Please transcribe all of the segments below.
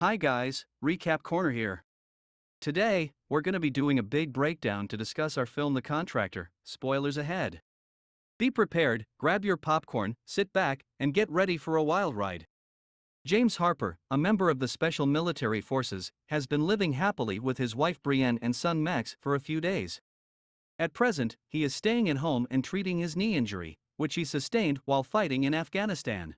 Hi guys, Recap Corner here. Today, we're going to be doing a big breakdown to discuss our film The Contractor. Spoilers ahead. Be prepared, grab your popcorn, sit back, and get ready for a wild ride. James Harper, a member of the Special Military Forces, has been living happily with his wife Brienne and son Max for a few days. At present, he is staying at home and treating his knee injury, which he sustained while fighting in Afghanistan.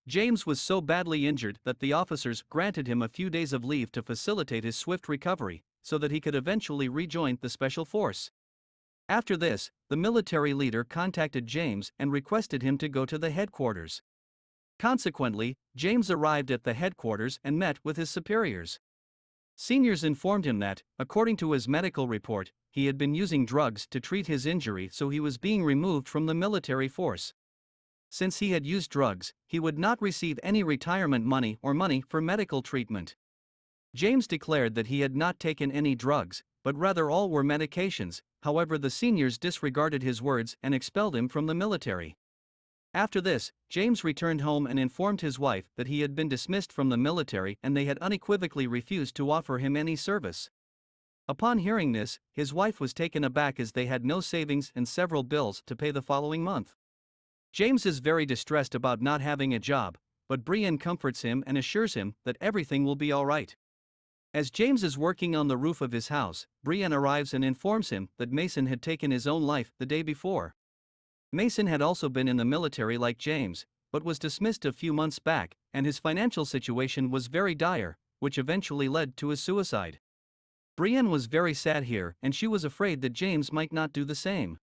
James was so badly injured that the officers granted him a few days of leave to facilitate his swift recovery, so that he could eventually rejoin the Special Force. After this, the military leader contacted James and requested him to go to the headquarters. Consequently, James arrived at the headquarters and met with his superiors. Seniors informed him that, according to his medical report, he had been using drugs to treat his injury, so he was being removed from the military force. Since he had used drugs, he would not receive any retirement money or money for medical treatment. James declared that he had not taken any drugs, but rather all were medications. However, the seniors disregarded his words and expelled him from the military. After this, James returned home and informed his wife that he had been dismissed from the military and they had unequivocally refused to offer him any service. Upon hearing this, his wife was taken aback as they had no savings and several bills to pay the following month. James is very distressed about not having a job, but Brienne comforts him and assures him that everything will be alright. As James is working on the roof of his house, Brienne arrives and informs him that Mason had taken his own life the day before. Mason had also been in the military like James, but was dismissed a few months back, and his financial situation was very dire, which eventually led to his suicide. Brienne was very sad here, and she was afraid that James might not do the same.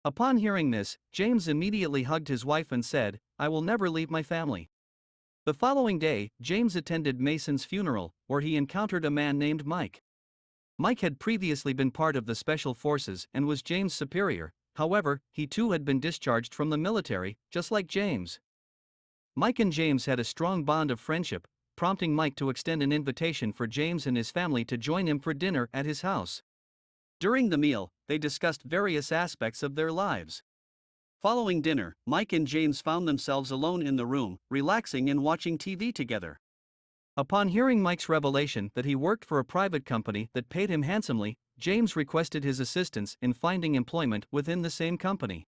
Upon hearing this, James immediately hugged his wife and said, "I will never leave my family." The following day, James attended Mason's funeral, where he encountered a man named Mike. Mike had previously been part of the Special Forces and was James' superior. However, he too had been discharged from the military, just like James. Mike and James had a strong bond of friendship, prompting Mike to extend an invitation for James and his family to join him for dinner at his house. During the meal, they discussed various aspects of their lives. Following dinner, Mike and James found themselves alone in the room, relaxing and watching TV together. Upon hearing Mike's revelation that he worked for a private company that paid him handsomely, James requested his assistance in finding employment within the same company.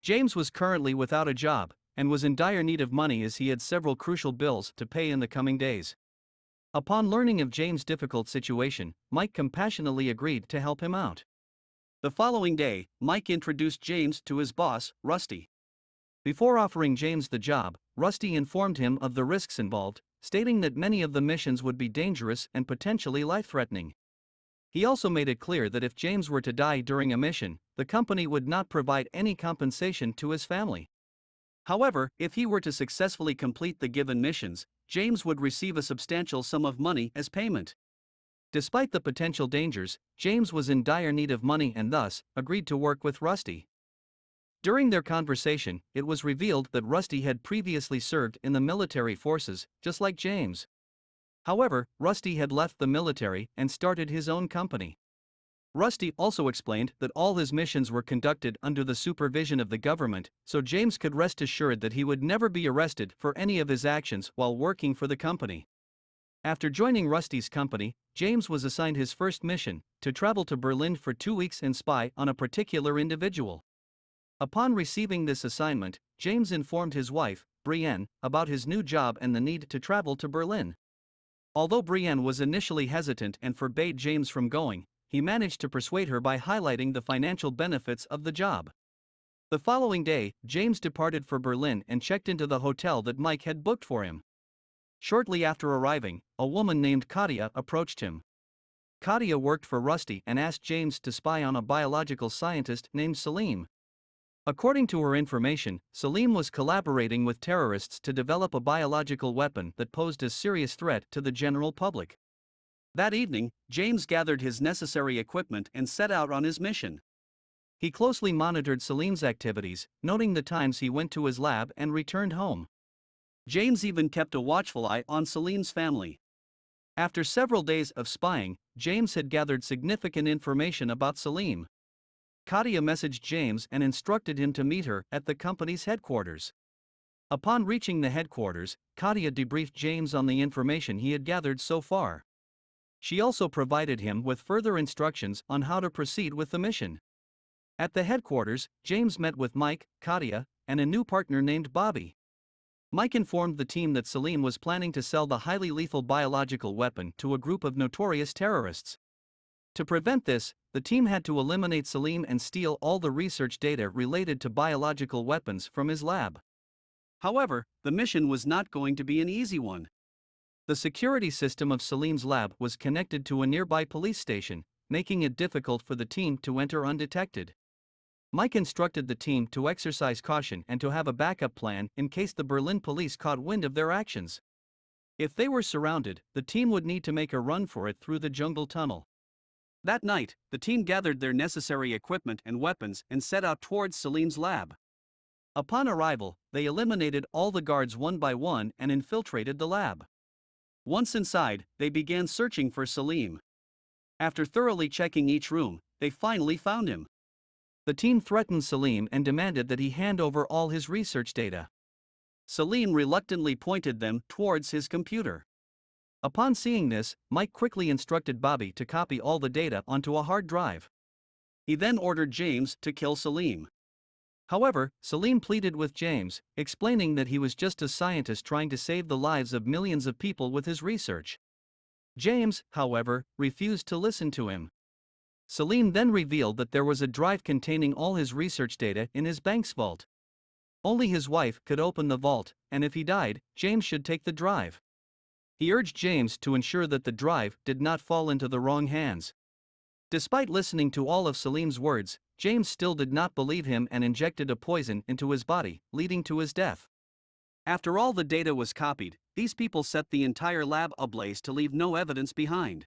James was currently without a job, and was in dire need of money as he had several crucial bills to pay in the coming days. Upon learning of James' difficult situation, Mike compassionately agreed to help him out. The following day, Mike introduced James to his boss, Rusty. Before offering James the job, Rusty informed him of the risks involved, stating that many of the missions would be dangerous and potentially life-threatening. He also made it clear that if James were to die during a mission, the company would not provide any compensation to his family. However, if he were to successfully complete the given missions, James would receive a substantial sum of money as payment. Despite the potential dangers, James was in dire need of money and thus agreed to work with Rusty. During their conversation, it was revealed that Rusty had previously served in the military forces, just like James. However, Rusty had left the military and started his own company. Rusty also explained that all his missions were conducted under the supervision of the government, so James could rest assured that he would never be arrested for any of his actions while working for the company. After joining Rusty's company, James was assigned his first mission, to travel to Berlin for 2 weeks and spy on a particular individual. Upon receiving this assignment, James informed his wife, Brienne, about his new job and the need to travel to Berlin. Although Brienne was initially hesitant and forbade James from going, he managed to persuade her by highlighting the financial benefits of the job. The following day, James departed for Berlin and checked into the hotel that Mike had booked for him. Shortly after arriving, a woman named Katia approached him. Katia worked for Rusty and asked James to spy on a biological scientist named Salim. According to her information, Salim was collaborating with terrorists to develop a biological weapon that posed a serious threat to the general public. That evening, James gathered his necessary equipment and set out on his mission. He closely monitored Salim's activities, noting the times he went to his lab and returned home. James even kept a watchful eye on Salim's family. After several days of spying, James had gathered significant information about Salim. Katia messaged James and instructed him to meet her at the company's headquarters. Upon reaching the headquarters, Katia debriefed James on the information he had gathered so far. She also provided him with further instructions on how to proceed with the mission. At the headquarters, James met with Mike, Katia, and a new partner named Bobby. Mike informed the team that Salim was planning to sell the highly lethal biological weapon to a group of notorious terrorists. To prevent this, the team had to eliminate Salim and steal all the research data related to biological weapons from his lab. However, the mission was not going to be an easy one. The security system of Salim's lab was connected to a nearby police station, making it difficult for the team to enter undetected. Mike instructed the team to exercise caution and to have a backup plan in case the Berlin police caught wind of their actions. If they were surrounded, the team would need to make a run for it through the jungle tunnel. That night, the team gathered their necessary equipment and weapons and set out towards Salim's lab. Upon arrival, they eliminated all the guards one by one and infiltrated the lab. Once inside, they began searching for Salim. After thoroughly checking each room, they finally found him. The team threatened Salim and demanded that he hand over all his research data. Salim reluctantly pointed them towards his computer. Upon seeing this, Mike quickly instructed Bobby to copy all the data onto a hard drive. He then ordered James to kill Salim. However, Salim pleaded with James, explaining that he was just a scientist trying to save the lives of millions of people with his research. James, however, refused to listen to him. Salim then revealed that there was a drive containing all his research data in his bank's vault. Only his wife could open the vault, and if he died, James should take the drive. He urged James to ensure that the drive did not fall into the wrong hands. Despite listening to all of Salim's words, James still did not believe him and injected a poison into his body, leading to his death. After all the data was copied, these people set the entire lab ablaze to leave no evidence behind.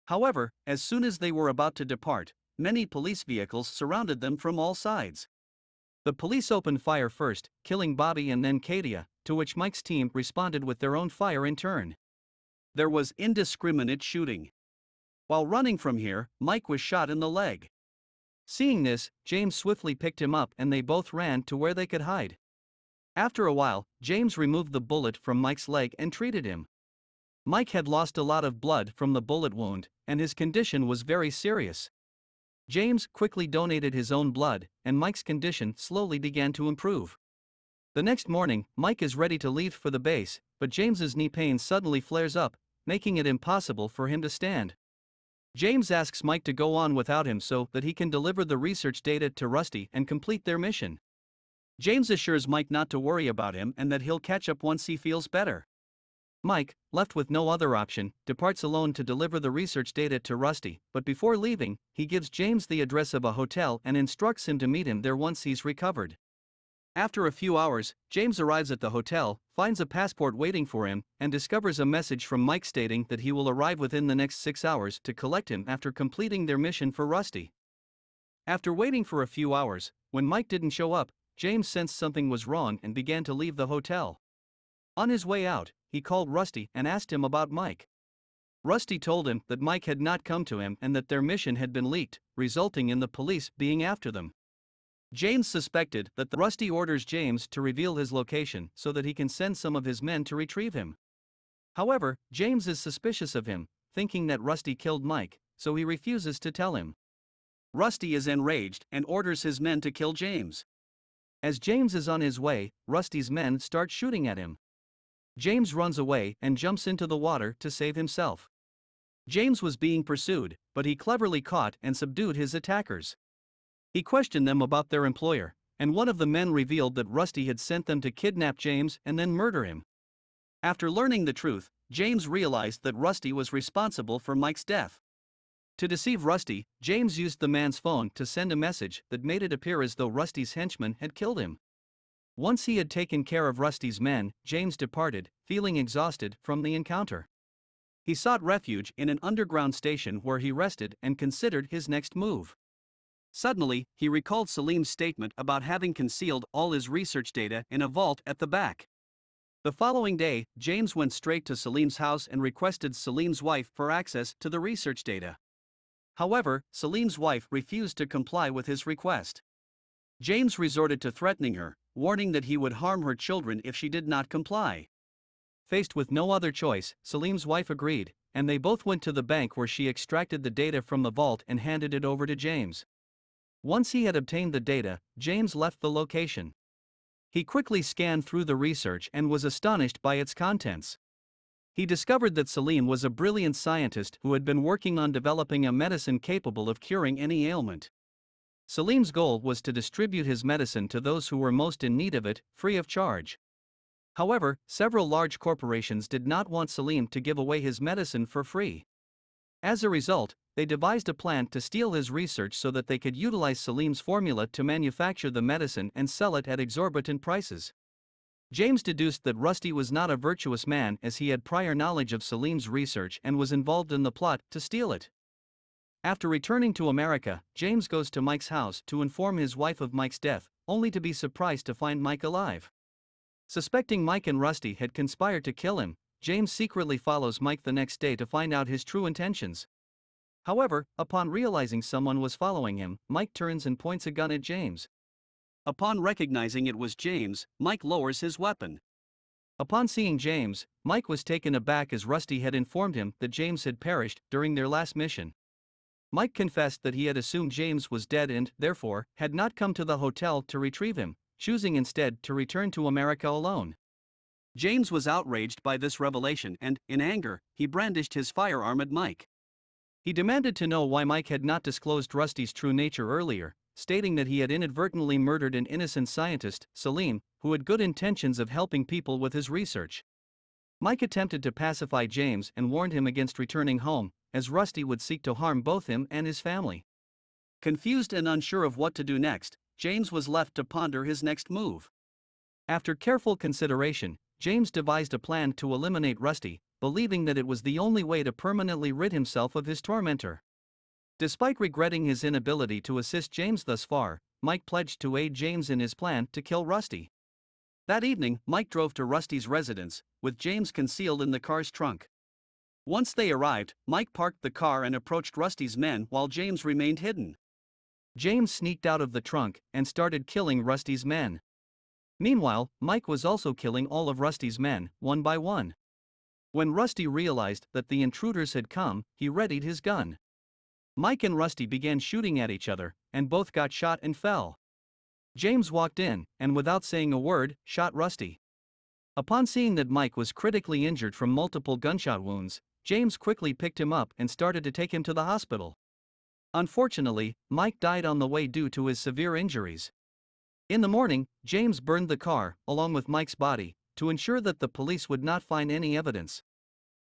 However, as soon as they were about to depart, many police vehicles surrounded them from all sides. The police opened fire first, killing Bobby and then Katia, to which Mike's team responded with their own fire in turn. There was indiscriminate shooting. While running from here, Mike was shot in the leg. Seeing this, James swiftly picked him up and they both ran to where they could hide. After a while, James removed the bullet from Mike's leg and treated him. Mike had lost a lot of blood from the bullet wound, and his condition was very serious. James quickly donated his own blood, and Mike's condition slowly began to improve. The next morning, Mike is ready to leave for the base, but James's knee pain suddenly flares up, making it impossible for him to stand. James asks Mike to go on without him so that he can deliver the research data to Rusty and complete their mission. James assures Mike not to worry about him and that he'll catch up once he feels better. Mike, left with no other option, departs alone to deliver the research data to Rusty, but before leaving, he gives James the address of a hotel and instructs him to meet him there once he's recovered. After a few hours, James arrives at the hotel, finds a passport waiting for him, and discovers a message from Mike stating that he will arrive within the next 6 hours to collect him after completing their mission for Rusty. After waiting for a few hours, when Mike didn't show up, James sensed something was wrong and began to leave the hotel. On his way out, he called Rusty and asked him about Mike. Rusty told him that Mike had not come to him and that their mission had been leaked, resulting in the police being after them. James suspected that Rusty orders James to reveal his location so that he can send some of his men to retrieve him. However, James is suspicious of him, thinking that Rusty killed Mike, so he refuses to tell him. Rusty is enraged and orders his men to kill James. As James is on his way, Rusty's men start shooting at him. James runs away and jumps into the water to save himself. James was being pursued, but he cleverly caught and subdued his attackers. He questioned them about their employer, and one of the men revealed that Rusty had sent them to kidnap James and then murder him. After learning the truth, James realized that Rusty was responsible for Mike's death. To deceive Rusty, James used the man's phone to send a message that made it appear as though Rusty's henchman had killed him. Once he had taken care of Rusty's men, James departed, feeling exhausted from the encounter. He sought refuge in an underground station where he rested and considered his next move. Suddenly, he recalled Salim's statement about having concealed all his research data in a vault at the back. The following day, James went straight to Salim's house and requested Salim's wife for access to the research data. However, Salim's wife refused to comply with his request. James resorted to threatening her, warning that he would harm her children if she did not comply. Faced with no other choice, Salim's wife agreed, and they both went to the bank where she extracted the data from the vault and handed it over to James. Once he had obtained the data, James left the location. He quickly scanned through the research and was astonished by its contents. He discovered that Salim was a brilliant scientist who had been working on developing a medicine capable of curing any ailment. Salim's goal was to distribute his medicine to those who were most in need of it, free of charge. However, several large corporations did not want Salim to give away his medicine for free. As a result, they devised a plan to steal his research so that they could utilize Salim's formula to manufacture the medicine and sell it at exorbitant prices. James deduced that Rusty was not a virtuous man as he had prior knowledge of Salim's research and was involved in the plot to steal it. After returning to America, James goes to Mike's house to inform his wife of Mike's death, only to be surprised to find Mike alive. Suspecting Mike and Rusty had conspired to kill him, James secretly follows Mike the next day to find out his true intentions. However, upon realizing someone was following him, Mike turns and points a gun at James. Upon recognizing it was James, Mike lowers his weapon. Upon seeing James, Mike was taken aback as Rusty had informed him that James had perished during their last mission. Mike confessed that he had assumed James was dead and, therefore, had not come to the hotel to retrieve him, choosing instead to return to America alone. James was outraged by this revelation and, in anger, he brandished his firearm at Mike. He demanded to know why Mike had not disclosed Rusty's true nature earlier, stating that he had inadvertently murdered an innocent scientist, Salim, who had good intentions of helping people with his research. Mike attempted to pacify James and warned him against returning home, as Rusty would seek to harm both him and his family. Confused and unsure of what to do next, James was left to ponder his next move. After careful consideration, James devised a plan to eliminate Rusty, believing that it was the only way to permanently rid himself of his tormentor. Despite regretting his inability to assist James thus far, Mike pledged to aid James in his plan to kill Rusty. That evening, Mike drove to Rusty's residence, with James concealed in the car's trunk. Once they arrived, Mike parked the car and approached Rusty's men while James remained hidden. James sneaked out of the trunk and started killing Rusty's men. Meanwhile, Mike was also killing all of Rusty's men, one by one. When Rusty realized that the intruders had come, he readied his gun. Mike and Rusty began shooting at each other, and both got shot and fell. James walked in, and without saying a word, shot Rusty. Upon seeing that Mike was critically injured from multiple gunshot wounds, James quickly picked him up and started to take him to the hospital. Unfortunately, Mike died on the way due to his severe injuries. In the morning, James burned the car, along with Mike's body, to ensure that the police would not find any evidence.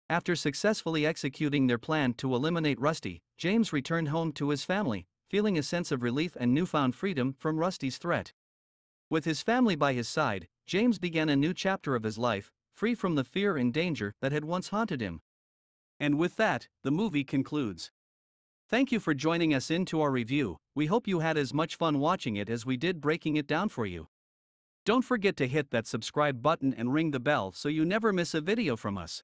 After successfully executing their plan to eliminate Rusty, James returned home to his family, feeling a sense of relief and newfound freedom from Rusty's threat. With his family by his side, James began a new chapter of his life, free from the fear and danger that had once haunted him. And with that, the movie concludes. Thank you for joining us into our review. We hope you had as much fun watching it as we did breaking it down for you. Don't forget to hit that subscribe button and ring the bell so you never miss a video from us.